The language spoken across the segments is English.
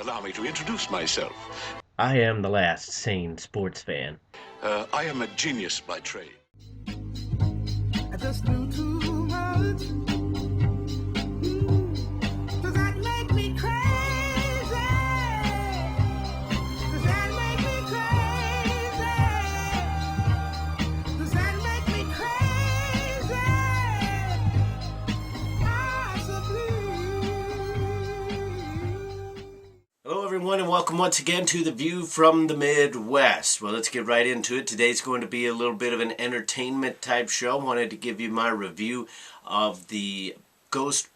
Allow me to introduce myself. I am the last sane sports fan. I am a genius by trade. I just knew too much. Does that make me crazy? Does that make me crazy? Does that make me crazy? Possibly. Hello everyone and welcome once again to The View from the Midwest. Well, let's get right into it. Today's going to be a little bit of an entertainment type show. Wanted to give you my review of the Ghost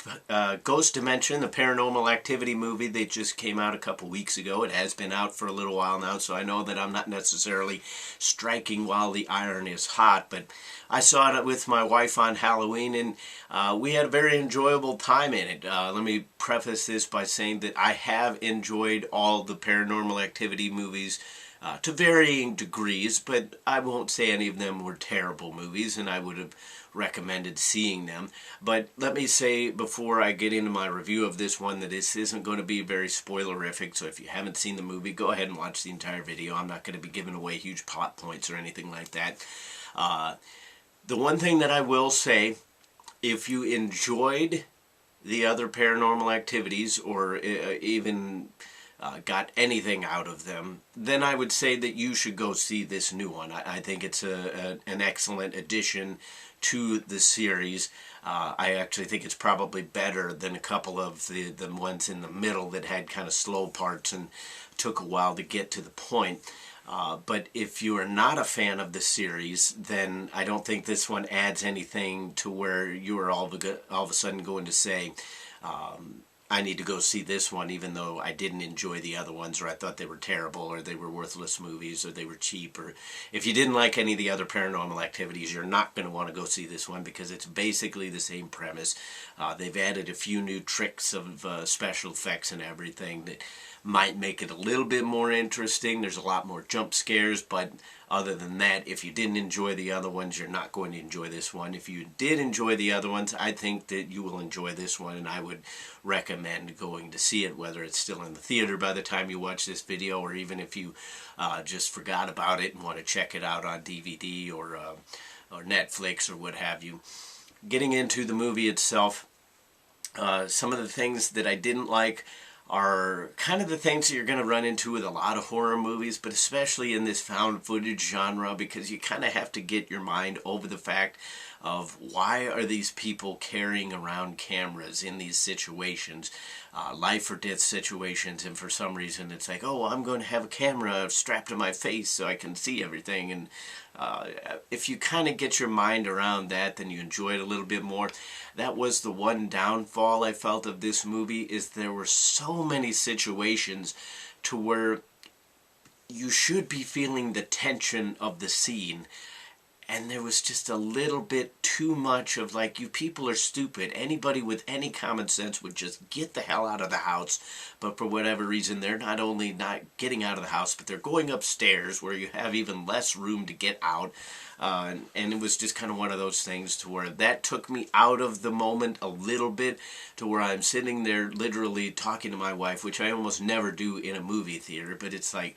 Dimension, the Paranormal Activity movie that just came out a couple weeks ago. It has been out for a little while now, so I know that I'm not necessarily striking while the iron is hot, but I saw it with my wife on Halloween, and we had a very enjoyable time in it. Let me preface this by saying that I have enjoyed all the Paranormal Activity movies to varying degrees, but I won't say any of them were terrible movies, and I would have recommended seeing them. But let me say before I get into my review of this one that this isn't going to be very spoilerific, so if you haven't seen the movie, go ahead and watch the entire video. I'm not going to be giving away huge plot points or anything like that. The one thing that I will say, if you enjoyed the other Paranormal Activities or even got anything out of them, then I would say that you should go see this new one. I think it's an excellent addition to the series. I actually think it's probably better than a couple of the ones in the middle that had kind of slow parts and took a while to get to the point. But if you are not a fan of the series, then I don't think this one adds anything to where you are all of a sudden going to say, I need to go see this one even though I didn't enjoy the other ones, or I thought they were terrible, or they were worthless movies, or they were cheap. Or if you didn't like any of the other Paranormal Activities, you're not going to want to go see this one because it's basically the same premise. They've added a few new tricks of special effects and everything that might make it a little bit more interesting. There's a lot more jump scares, but other than that, if you didn't enjoy the other ones, you're not going to enjoy this one. If you did enjoy the other ones, I think that you will enjoy this one, and I would recommend going to see it, whether it's still in the theater by the time you watch this video, or even if you just forgot about it and want to check it out on DVD or Netflix or what have you. Getting into the movie itself, some of the things that I didn't like are kind of the things that you're going to run into with a lot of horror movies, but especially in this found footage genre, because you kind of have to get your mind over the fact of why are these people carrying around cameras in these situations, life or death situations, and for some reason it's like, oh, I'm going to have a camera strapped to my face so I can see everything. And if you kind of get your mind around that, then you enjoy it a little bit more. That was the one downfall I felt of this movie, is there were so many situations to where you should be feeling the tension of the scene, and there was just a little bit too much of like, you people are stupid. Anybody with any common sense would just get the hell out of the house, but for whatever reason they're not only not getting out of the house, but they're going upstairs where you have even less room to get out. And it was just kind of one of those things to where that took me out of the moment a little bit, to where I'm sitting there literally talking to my wife, which I almost never do in a movie theater, but it's like,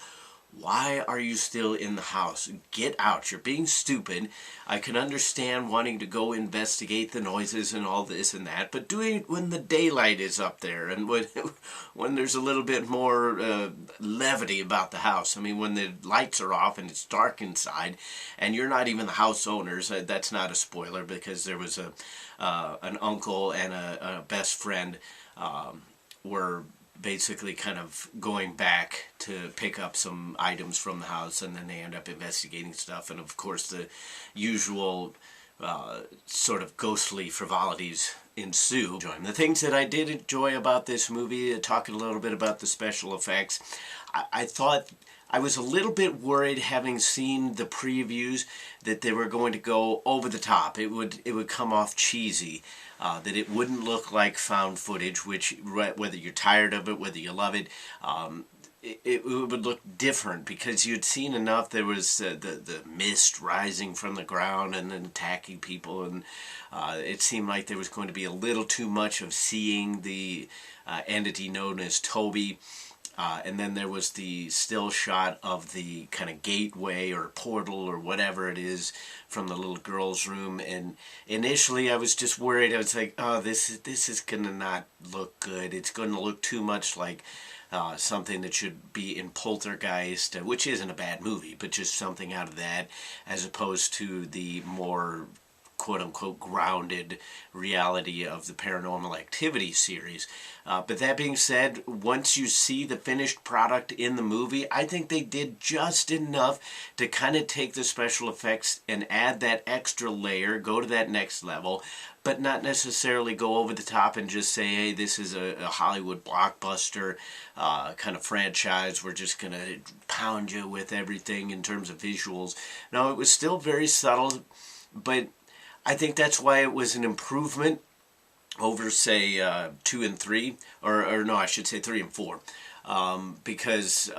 why are you still in the house? Get out. You're being stupid. I can understand wanting to go investigate the noises and all this and that, but do it when the daylight is up there and when there's a little bit more levity about the house. I mean, when the lights are off and it's dark inside and you're not even the house owners. That's not a spoiler, because there was an uncle and a best friend were basically kind of going back to pick up some items from the house, and then they end up investigating stuff, and of course the usual sort of ghostly frivolities ensue. The things that I did enjoy about this movie, talking a little bit about the special effects, I thought I was a little bit worried, having seen the previews, that they were going to go over the top. It would come off cheesy. That it wouldn't look like found footage, which, whether you're tired of it, whether you love it, it would look different, because you'd seen enough. There was the mist rising from the ground and then attacking people, and it seemed like there was going to be a little too much of seeing the entity known as Toby And then there was the still shot of the kind of gateway or portal or whatever it is from the little girl's room. And initially I was just worried. I was like, oh, this is going to not look good. It's going to look too much like something that should be in Poltergeist, which isn't a bad movie, but just something out of that, as opposed to the more quote-unquote grounded reality of the Paranormal Activity series. But that being said, once you see the finished product in the movie, I think they did just enough to kind of take the special effects and add that extra layer, go to that next level, but not necessarily go over the top and just say, hey, this is a Hollywood blockbuster kind of franchise. We're just going to pound you with everything in terms of visuals. No, it was still very subtle, but I think that's why it was an improvement over, say, 2 and 3, or no, I should say 3 and 4, because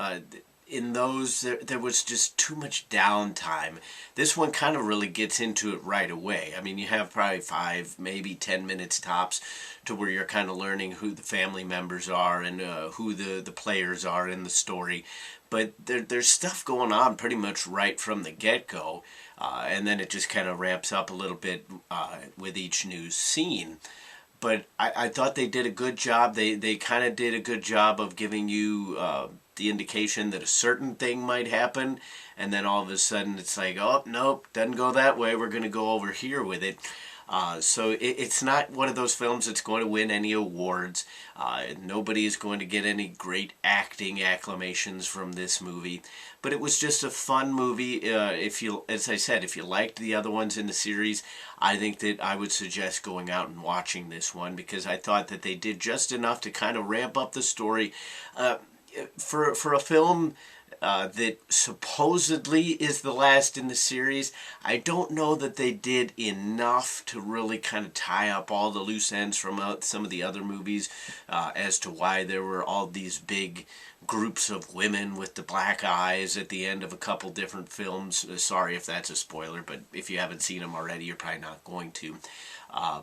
in those there was just too much downtime. This one kind of really gets into it right away. I mean, you have probably 5, maybe 10 minutes tops to where you're kind of learning who the family members are and who the players are in the story. But there's stuff going on pretty much right from the get-go. And then it just kind of ramps up a little bit with each new scene. But I thought they did a good job. They kind of did a good job of giving you the indication that a certain thing might happen. And then all of a sudden it's like, oh, nope, doesn't go that way. We're going to go over here with it. So it's not one of those films that's going to win any awards. Nobody is going to get any great acting acclamations from this movie. But it was just a fun movie. If you, as I said, if you liked the other ones in the series, I think that I would suggest going out and watching this one, because I thought that they did just enough to kind of ramp up the story. For a film that supposedly is the last in the series, I don't know that they did enough to really kind of tie up all the loose ends from some of the other movies as to why there were all these big groups of women with the black eyes at the end of a couple different films. Sorry if that's a spoiler, but if you haven't seen them already, you're probably not going to.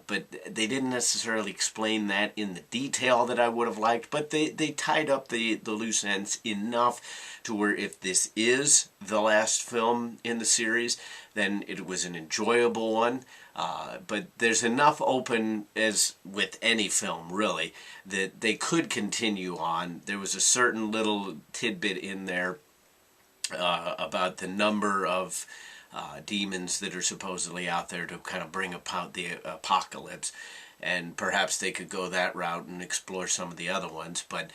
But they didn't necessarily explain that in the detail that I would have liked, but they tied up the loose ends enough to where if this is the last film in the series, then it was an enjoyable one. But there's enough open, as with any film really, that they could continue on. There was a certain little tidbit in there about the number of demons that are supposedly out there to kind of bring about the apocalypse, and perhaps they could go that route and explore some of the other ones. But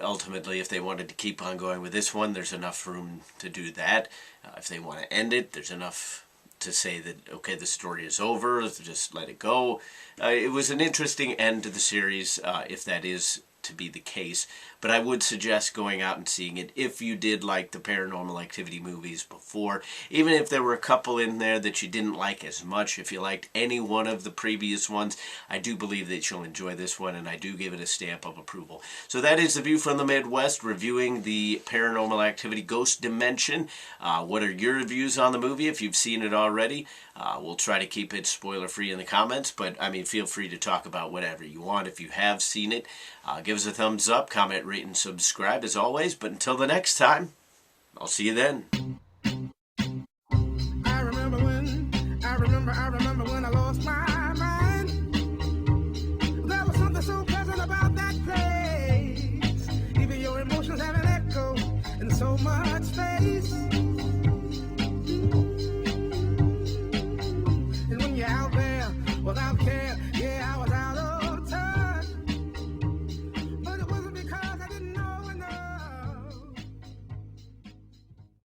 ultimately, if they wanted to keep on going with this one, there's enough room to do that. If they want to end it, there's enough to say that, okay, the story is over, just let it go. It was an interesting end to the series, if that is to be the case, but I would suggest going out and seeing it if you did like the Paranormal Activity movies before. Even if there were a couple in there that you didn't like as much, if you liked any one of the previous ones, I do believe that you'll enjoy this one, and I do give it a stamp of approval. So that is The View from the Midwest, reviewing the Paranormal Activity Ghost Dimension. What are your reviews on the movie if you've seen it already? We'll try to keep it spoiler-free in the comments, but I mean, feel free to talk about whatever you want if you have seen it. Give us a thumbs up, comment, rate, and subscribe as always. But until the next time, I'll see you then. I remember when I lost my mind. There was something so pleasant about that place. Even your emotions have an echo in so much space. And when you're out there without care,